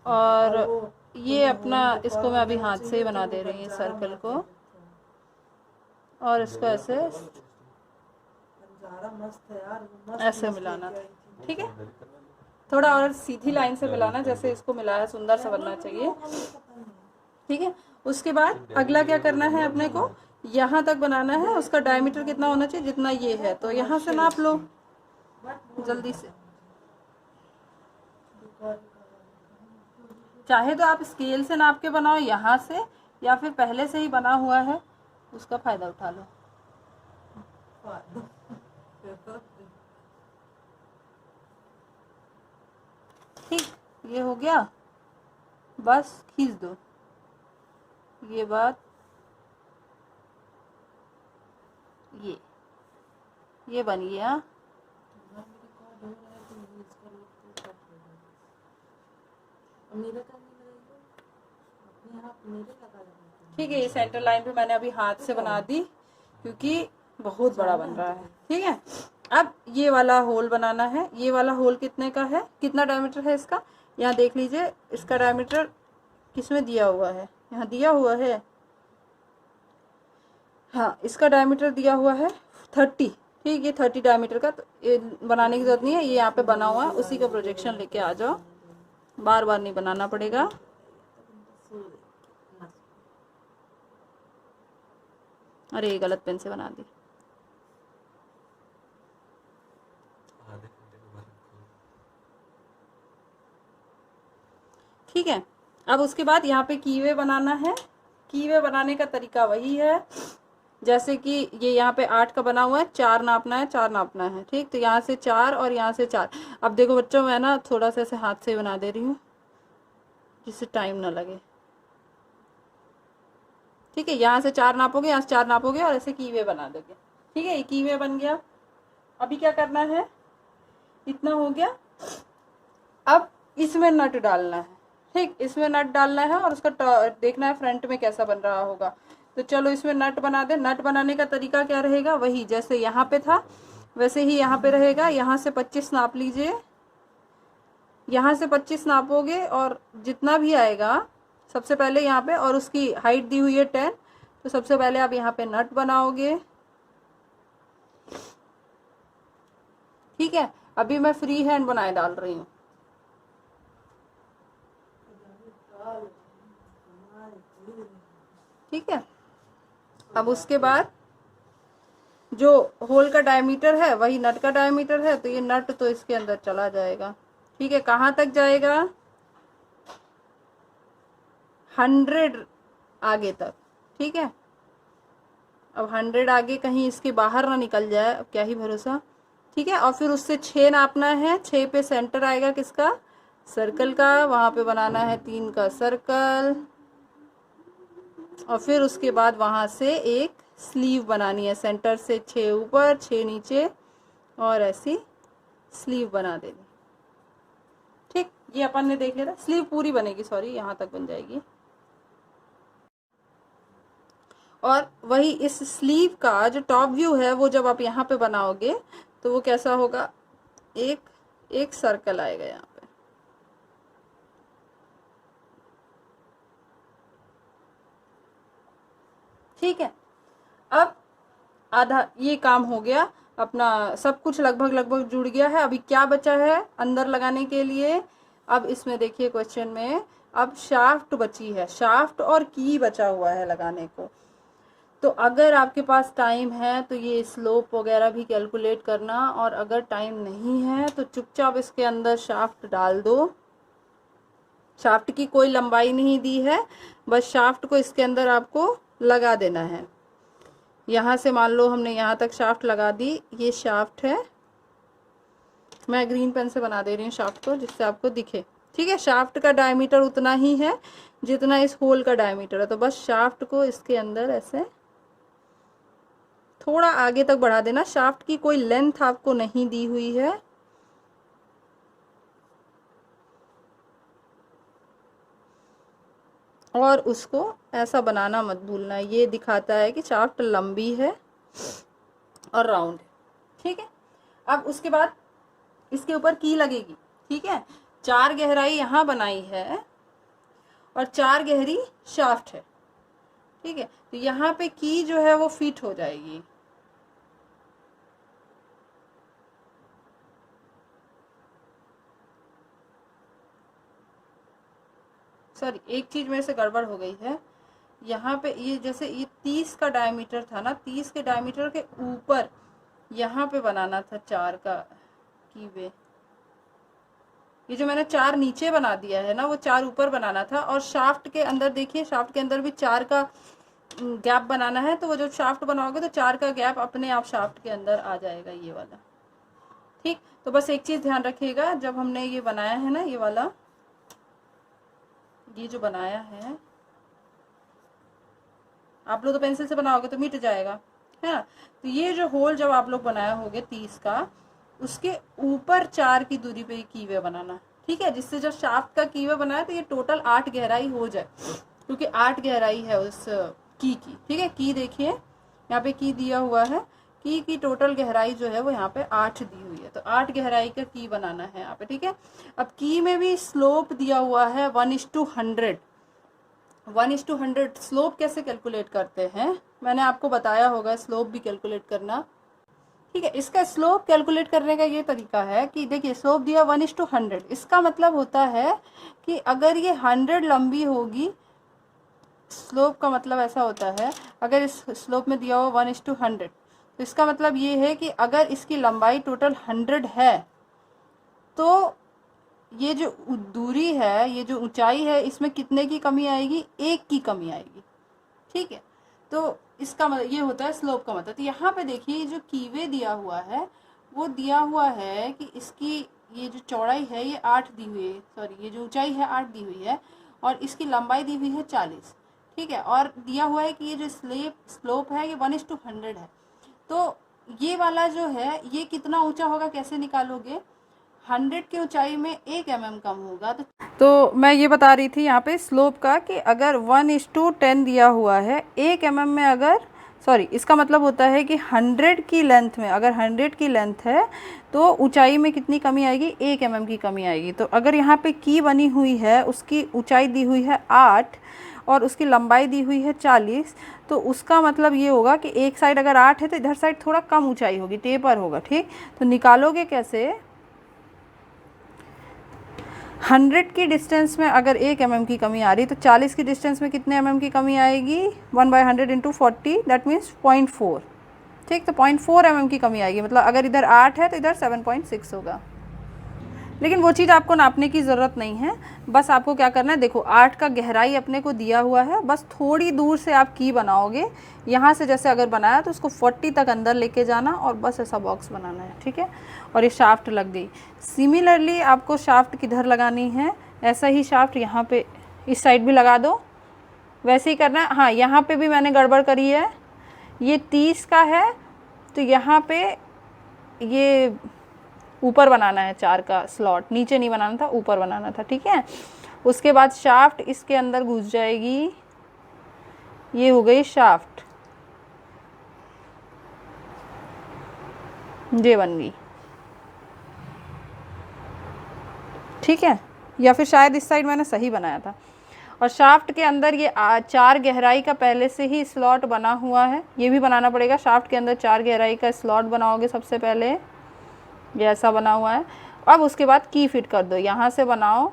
और ये अपना, इसको मैं अभी हाथ से ही बना दे रही हूँ सर्कल को, और इसको ऐसे ऐसे मिलाना। ठीक है, थोड़ा और सीधी लाइन से मिलाना, जैसे इसको मिला है, सुंदर सा बनना चाहिए। ठीक है, उसके बाद अगला क्या करना है अपने को, यहाँ तक बनाना है। उसका डायमीटर कितना होना चाहिए, जितना ये है, तो यहाँ से नाप लो जल्दी से। चाहे तो आप स्केल से नाप के बनाओ यहाँ से, या फिर पहले से ही बना हुआ है उसका फायदा उठा लो। ठीक, ये हो गया, बस खींच दो ये बात, ये बन गया। ठीक है, ये सेंटर लाइन भी मैंने अभी हाथ से बना दी, क्योंकि बहुत बड़ा बन रहा है। ठीक है, अब ये वाला होल बनाना है। ये वाला होल कितने का है, कितना डायमीटर है इसका, यहाँ देख लीजिए। इसका डायमीटर किसमें दिया हुआ है, यहाँ दिया हुआ है हाँ, इसका डायमीटर दिया हुआ है 30। ठीक, ये 30 डायमीटर का, तो ये बनाने की जरूरत नहीं है, ये यहाँ पे बना हुआ है, उसी का प्रोजेक्शन लेके आ जाओ, बार बार नहीं बनाना पड़ेगा। अरे ये गलत पेन से बना दी। ठीक है, अब उसके बाद यहाँ पे कीवे बनाना है। कीवे बनाने का तरीका वही है, जैसे कि ये यहाँ पे 8 का बना हुआ है, 4 नापना है, 4 नापना है। ठीक, तो यहाँ से 4 और यहाँ से 4। अब देखो बच्चों, मैं ना थोड़ा सा ऐसे हाथ से बना दे रही हूँ जिससे टाइम ना लगे। ठीक है, यहाँ से 4 नापोगे, यहाँ से 4 नापोगे और ऐसे कीवे बना दोगे। ठीक है, ये कीवे बन गया। अभी क्या करना है, इतना हो गया। अब इसमें नट डालना है। ठीक, इसमें नट डालना है और उसका देखना है फ्रंट में कैसा बन रहा होगा। तो चलो इसमें नट बना दे। नट बनाने का तरीका क्या रहेगा, वही जैसे यहाँ पे था वैसे ही यहाँ पे रहेगा। यहाँ से 25 नाप लीजिए, यहाँ से 25 नापोगे और जितना भी आएगा सबसे पहले यहाँ पे, और उसकी हाइट दी हुई है 10, तो सबसे पहले आप यहाँ पे नट बनाओगे। ठीक है, अभी मैं फ्री हैंड बनाए डाल रही हूँ। ठीक है, अब उसके बाद जो होल का डायमीटर है वही नट का डायमीटर है, तो ये नट तो इसके अंदर चला जाएगा। ठीक है, कहाँ तक जाएगा, 100 आगे तक। ठीक है, अब 100 आगे कहीं इसके बाहर ना निकल जाए, अब क्या ही भरोसा। ठीक है, और फिर उससे 6 नापना है। 6 पे सेंटर आएगा किसका, सर्कल का, वहां पे बनाना है 3 का सर्कल। और फिर उसके बाद वहां से एक स्लीव बनानी है, सेंटर से 6 ऊपर 6 नीचे, और ऐसी स्लीव बना देनी। ठीक, ये अपन ने देख लिया था। स्लीव पूरी बनेगी, सॉरी, यहाँ तक बन जाएगी। और वही इस स्लीव का जो टॉप व्यू है वो जब आप यहाँ पे बनाओगे तो वो कैसा होगा, एक सर्कल आएगा यहाँ पे। ठीक है, अब आधा ये काम हो गया अपना, सब कुछ लगभग जुड़ गया है। अभी क्या बचा है अंदर लगाने के लिए, अब इसमें देखिए क्वेश्चन में, अब शाफ्ट बची है, शाफ्ट और की बचा हुआ है लगाने को। तो अगर आपके पास टाइम है तो ये स्लोप वगैरह भी कैलकुलेट करना, और अगर टाइम नहीं है तो चुपचाप इसके अंदर शाफ्ट डाल दो। शाफ्ट की कोई लंबाई नहीं दी है, बस शाफ्ट को इसके अंदर आपको लगा देना है। यहाँ से मान लो हमने यहाँ तक शाफ्ट लगा दी, ये शाफ्ट है। मैं ग्रीन पेन से बना दे रही हूँ शाफ्ट को जिससे आपको दिखे। ठीक है, शाफ्ट का डायमीटर उतना ही है जितना इस होल का डायमीटर है, तो बस शाफ्ट को इसके अंदर ऐसे थोड़ा आगे तक बढ़ा देना। शाफ्ट की कोई लेंथ आपको नहीं दी हुई है। और उसको ऐसा बनाना मत भूलना, ये दिखाता है कि शाफ्ट लंबी है और राउंड है। ठीक है, अब उसके बाद इसके ऊपर की लगेगी। ठीक है, 4 गहराई यहाँ बनाई है और 4 गहरी शाफ्ट है। ठीक है, तो यहाँ पे की जो है वो फिट हो जाएगी। सॉरी, एक चीज मेरे से गड़बड़ हो गई है। यहाँ पे ये जैसे ये 30 का डायमीटर था ना, 30 के डायमीटर के ऊपर यहाँ पे बनाना था 4 का कीवे। ये जो मैंने 4 नीचे बना दिया है ना, वो 4 ऊपर बनाना था। और शाफ्ट के अंदर देखिए, शाफ्ट के अंदर भी 4 का गैप बनाना है। तो वो जब शाफ्ट बनाओगे तो 4 का गैप अपने आप शाफ्ट के अंदर आ जाएगा, ये वाला। ठीक, तो बस एक चीज ध्यान रखिएगा, जब हमने ये बनाया है ना, ये वाला, ये जो बनाया है, आप लोग तो पेंसिल से बनाओगे तो मिट जाएगा, है ना। तो ये जो होल जब आप लोग बनाया होगे 30 का, उसके ऊपर 4 की दूरी पे कीवे बनाना। ठीक है, जिससे जब शाफ्ट का कीवे बनाया तो ये टोटल 8 गहराई हो जाए, क्योंकि 8 गहराई है उस की। ठीक है, की देखिए यहाँ पे की दिया हुआ है, की टोटल गहराई जो है वो यहाँ पे 8 दी हुई है। तो 8 गहराई का की बनाना है यहाँ पे। ठीक है, अब की में भी स्लोप दिया हुआ है 1:100। 1:100 स्लोप कैसे कैलकुलेट करते हैं मैंने आपको बताया होगा स्लोप भी कैलकुलेट करना, ठीक है। इसका स्लोप कैलकुलेट करने का ये तरीका है कि देखिए स्लोप दिया 1:100, इसका मतलब होता है कि अगर ये 100 लंबी होगी, स्लोप का मतलब ऐसा होता है, अगर इस स्लोप में दिया हो 1:100, तो इसका मतलब ये है कि अगर इसकी लंबाई टोटल 100 है तो ये जो दूरी है, ये जो ऊंचाई है, इसमें कितने की कमी आएगी? 1 की कमी आएगी, ठीक है। तो इसका मतलब ये होता है स्लोप का मतलब। तो यहाँ पे देखिए जो कीवे दिया हुआ है वो दिया हुआ है कि इसकी ये जो चौड़ाई है ये 8 दी हुई है, सॉरी ये जो ऊंचाई है 8 दी हुई है, और इसकी लंबाई दी हुई है 40, ठीक है। और दिया हुआ है कि ये जो स्लोप है ये 1:100 है। तो ये वाला जो है ये कितना ऊंचा होगा, कैसे निकालोगे? 100 की ऊंचाई में 1 mm कम होगा। तो मैं ये बता रही थी यहाँ पे स्लोप का कि अगर 1:10 दिया हुआ है 1 mm में, अगर सॉरी इसका मतलब होता है कि 100 की लेंथ में, अगर 100 की लेंथ है तो ऊंचाई में कितनी कमी आएगी? 1 mm की कमी आएगी। तो अगर यहाँ पे की बनी हुई है, उसकी ऊंचाई दी हुई है 8 और उसकी लंबाई दी हुई है 40, तो उसका मतलब ये होगा कि एक साइड अगर 8 है तो इधर साइड थोड़ा कम ऊंचाई होगी, टेपर होगा, ठीक। तो निकालोगे कैसे? 100 की डिस्टेंस में अगर 1 mm की कमी आ रही तो 40 की डिस्टेंस में कितने mm की कमी आएगी? 1/100 इंटू 40, दैट मीन्स 0.4, ठीक। तो 0.4 mm की कमी आएगी, मतलब अगर इधर 8 है तो इधर 7.6 होगा। लेकिन वो चीज़ आपको नापने की ज़रूरत नहीं है, बस आपको क्या करना है, देखो 8 का गहराई अपने को दिया हुआ है, बस थोड़ी दूर से आप की बनाओगे। यहाँ से जैसे अगर बनाया तो उसको 40 तक अंदर लेके जाना और बस ऐसा बॉक्स बनाना है, ठीक है। और ये शाफ्ट लग गई। सिमिलरली आपको शाफ्ट किधर लगानी है, ऐसा ही शाफ्ट यहाँ पे इस साइड भी लगा दो, वैसे ही करना है। हाँ, यहाँ पे भी मैंने गड़बड़ करी है, ये 30 का है तो यहाँ पे ये ऊपर बनाना है 4 का स्लॉट, नीचे नहीं बनाना था, ऊपर बनाना था, ठीक है। उसके बाद शाफ्ट इसके अंदर घुस जाएगी, ये हो गई शाफ्ट, ये बन गई, ठीक है। या फिर शायद इस साइड मैंने सही बनाया था। और शाफ्ट के अंदर ये 4 गहराई का पहले से ही स्लॉट बना हुआ है, ये भी बनाना पड़ेगा। शाफ्ट के अंदर 4 गहराई का स्लॉट बनाओगे सबसे पहले, ये ऐसा बना हुआ है। अब उसके बाद की फिट कर दो, यहाँ से बनाओ,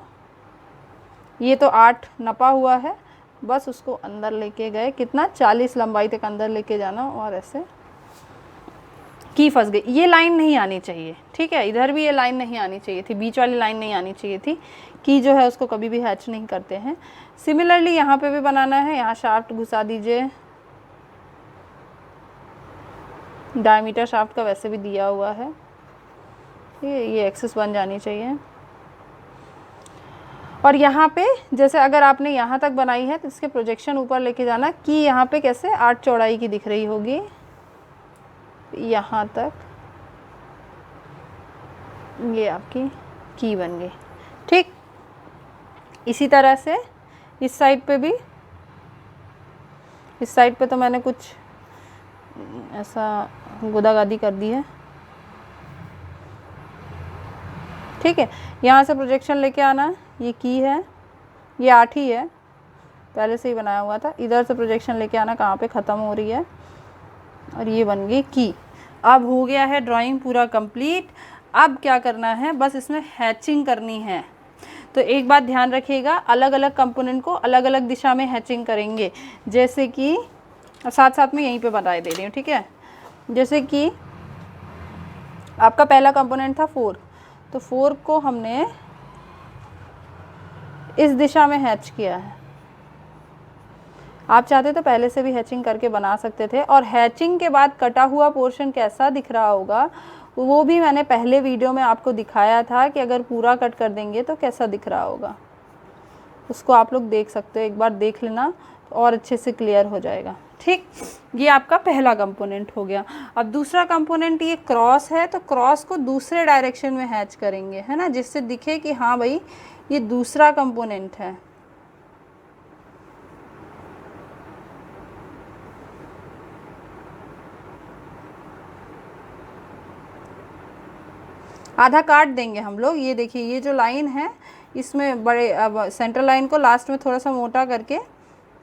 ये तो 8 नपा हुआ है, बस उसको अंदर लेके गए, कितना 40 लंबाई तक अंदर लेके जाना, और ऐसे की फंस गई। ये लाइन नहीं आनी चाहिए, ठीक है। इधर भी ये लाइन नहीं आनी चाहिए थी, बीच वाली लाइन नहीं आनी चाहिए थी। की जो है उसको कभी भी हैच नहीं करते हैं। सिमिलरली यहाँ पे भी बनाना है, यहाँ शाफ्ट घुसा दीजिए, डायमीटर शाफ्ट का वैसे भी दिया हुआ है, ये एक्सेस बन जानी चाहिए। और यहाँ पे जैसे अगर आपने यहाँ तक बनाई है तो इसके प्रोजेक्शन ऊपर लेके जाना, कि यहाँ पे कैसे 8 चौड़ाई की दिख रही होगी, यहाँ तक ये आपकी की बन गई, ठीक। इसी तरह से इस साइड पे भी, इस साइड पे तो मैंने कुछ ऐसा गुदागादी कर दी है, ठीक है। यहाँ से प्रोजेक्शन लेके आना, ये की है, ये 8 ही है, पहले से ही बनाया हुआ था। इधर से प्रोजेक्शन लेके आना, कहाँ पे ख़त्म हो रही है, और ये बन गई की। अब हो गया है ड्राइंग पूरा कंप्लीट। अब क्या करना है, बस इसमें हैचिंग करनी है। तो एक बात ध्यान रखिएगा, अलग अलग कंपोनेंट को अलग अलग दिशा में हैचिंग करेंगे। जैसे कि साथ साथ में यहीं पे बता दे रही हूँ, ठीक है। जैसे कि आपका पहला कंपोनेंट था 4, तो 4 को हमने इस दिशा में हैच किया है। आप चाहते तो पहले से भी हैचिंग करके बना सकते थे। और हैचिंग के बाद कटा हुआ पोर्शन कैसा दिख रहा होगा वो भी मैंने पहले वीडियो में आपको दिखाया था कि अगर पूरा कट कर देंगे तो कैसा दिख रहा होगा, उसको आप लोग देख सकते हो, एक बार देख लेना तो और अच्छे से क्लियर हो जाएगा, ठीक। ये आपका पहला कंपोनेंट हो गया। अब दूसरा कंपोनेंट ये क्रॉस है, तो क्रॉस को दूसरे डायरेक्शन में हैच करेंगे, है ना, जिससे दिखे कि हाँ भाई ये दूसरा कंपोनेंट है। आधा काट देंगे हम लोग, ये देखिए ये जो लाइन है इसमें बड़े, अब सेंटर लाइन को लास्ट में थोड़ा सा मोटा करके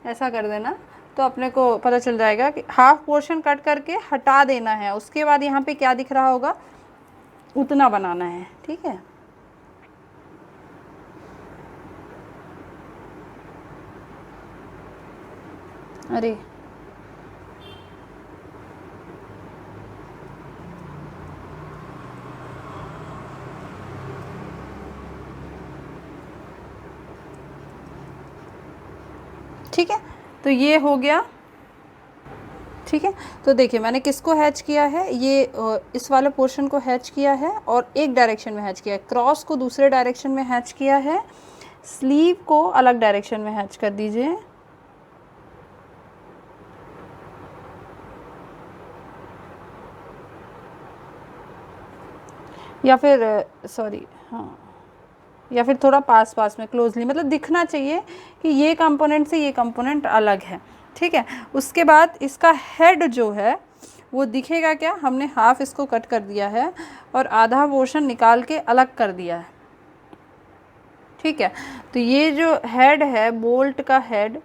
ऐसा कर देना, तो तो अपने को पता चल जाएगा कि हाफ पोर्शन कट करके हटा देना है, उसके बाद यहाँ पे क्या दिख रहा होगा उतना बनाना है। ठीक है, अरे ठीक है, तो ये हो गया। ठीक है, तो देखिए मैंने किसको हैच किया है, ये इस वाले पोर्शन को हैच किया है और एक डायरेक्शन में हैच किया है, क्रॉस को दूसरे डायरेक्शन में हैच किया है, स्लीव को अलग डायरेक्शन में हैच कर दीजिए। या फिर सॉरी, हाँ, या फिर थोड़ा पास पास में क्लोजली, मतलब दिखना चाहिए कि ये कंपोनेंट से ये कंपोनेंट अलग है। ठीक है, उसके बाद इसका हेड जो है वो दिखेगा क्या, हमने हाफ इसको कट कर दिया है और आधा पोर्शन निकाल के अलग कर दिया है। ठीक है, तो ये जो हेड है बोल्ट का हेड,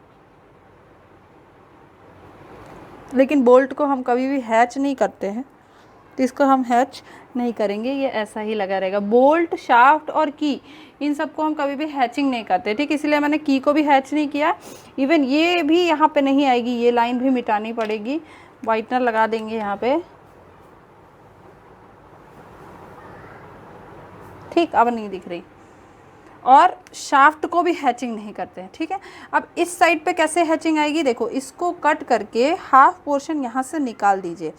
लेकिन बोल्ट को हम कभी भी हैच नहीं करते हैं, तो इसको हम हैच नहीं करेंगे, ये ऐसा ही लगा रहेगा। बोल्ट, शाफ्ट और की, इन सबको हम कभी भी हैचिंग नहीं करते। ठीक, इसलिए मैंने की को भी हैच नहीं किया। इवन ये भी यहाँ पे नहीं आएगी, ये लाइन भी मिटानी पड़ेगी, वाइटनर लगा देंगे यहाँ पे। ठीक, अब नहीं दिख रही। और शाफ्ट को भी हैचिंग नहीं करते हैं। ठीक है, अब इस साइड पे कैसे हैचिंग आएगी, देखो इसको कट करके हाफ पोर्शन यहाँ से निकाल दीजिए,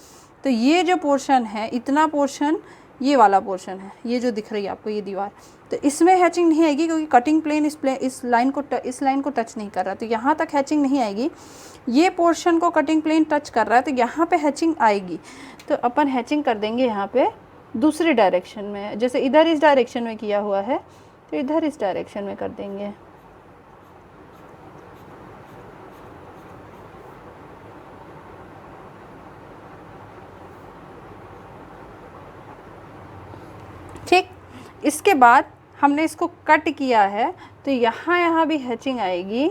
तो ये जो पोर्शन है, इतना पोर्शन ये वाला पोर्शन है, ये जो दिख रही है आपको ये दीवार, तो इसमें हैचिंग नहीं आएगी क्योंकि कटिंग प्लेन इस लाइन को टच नहीं कर रहा, तो यहाँ तक हैचिंग नहीं आएगी। ये पोर्शन को कटिंग प्लेन टच कर रहा है, तो यहाँ पे हैचिंग आएगी। तो अपन हैचिंग कर देंगे यहाँ पे दूसरे डायरेक्शन में, जैसे इधर इस डायरेक्शन में किया हुआ है तो इधर इस डायरेक्शन में कर देंगे। ठीक, इसके बाद हमने इसको कट किया है, तो यहाँ भी हैचिंग आएगी।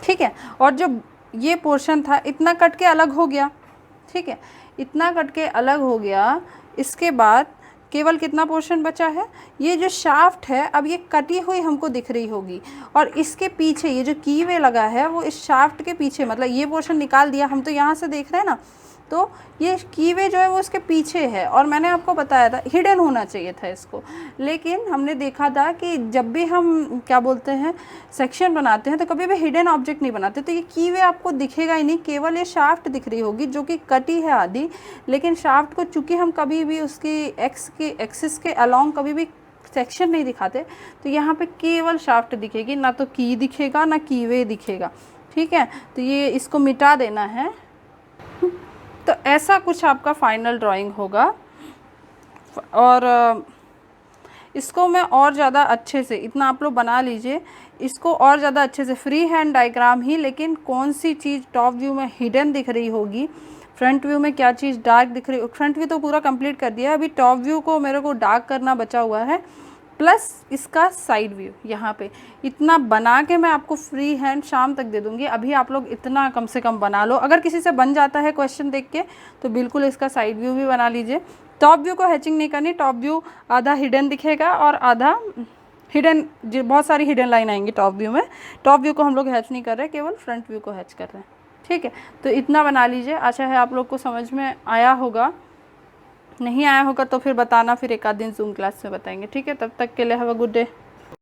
ठीक है, और जो ये पोर्शन था इतना कट के अलग हो गया। ठीक है, इतना कट के अलग हो गया। इसके बाद केवल कितना पोर्शन बचा है, ये जो शाफ्ट है अब ये कटी हुई हमको दिख रही होगी, और इसके पीछे ये जो कीवे लगा है वो इस शाफ्ट के पीछे, मतलब ये पोर्शन निकाल दिया हम, तो यहाँ से देख रहे हैं ना, तो ये कीवे जो है वो इसके पीछे है। और मैंने आपको बताया था हिडन होना चाहिए था इसको, लेकिन हमने देखा था कि जब भी हम क्या बोलते हैं सेक्शन बनाते हैं तो कभी भी हिडन ऑब्जेक्ट नहीं बनाते, तो ये कीवे आपको दिखेगा ही नहीं, केवल ये शाफ्ट दिख रही होगी जो कि कटी है आधी। लेकिन शाफ्ट को चूँकि हम कभी भी उसकी एक्सिस के अलॉन्ग कभी भी सेक्शन नहीं दिखाते, तो यहाँ पे केवल शाफ्ट दिखेगी, ना तो की दिखेगा ना कीवे दिखेगा। ठीक है, तो ये इसको मिटा देना है। तो ऐसा कुछ आपका फाइनल ड्राइंग होगा। और इसको मैं और ज़्यादा अच्छे से, इतना आप लोग बना लीजिए, इसको और ज़्यादा अच्छे से फ्री हैंड डायग्राम ही, लेकिन कौन सी चीज़ टॉप व्यू में हिडन दिख रही होगी, फ्रंट व्यू में क्या चीज़ डार्क दिख रही, फ्रंट व्यू तो पूरा कंप्लीट कर दिया है, अभी टॉप व्यू को मेरे को डार्क करना बचा हुआ है, प्लस इसका साइड व्यू यहाँ पे। इतना बना के मैं आपको फ्री हैंड शाम तक दे दूँगी। अभी आप लोग इतना कम से कम बना लो, अगर किसी से बन जाता है क्वेश्चन देख के तो बिल्कुल इसका साइड व्यू भी बना लीजिए। टॉप व्यू को हैचिंग नहीं करनी, टॉप व्यू आधा हिडन दिखेगा और आधा हिडन, बहुत सारी हिडन लाइन आएंगी टॉप व्यू में। टॉप व्यू को हम लोग हैच नहीं कर रहे, केवल फ्रंट व्यू को हैच कर रहे हैं। ठीक है, तो इतना बना लीजिए। आशा है आप लोग को समझ में आया होगा, नहीं आया होगा तो फिर बताना, फिर एक आध दिन जूम क्लास में बताएंगे। ठीक है, तब तक के लिए हैव अ गुड डे।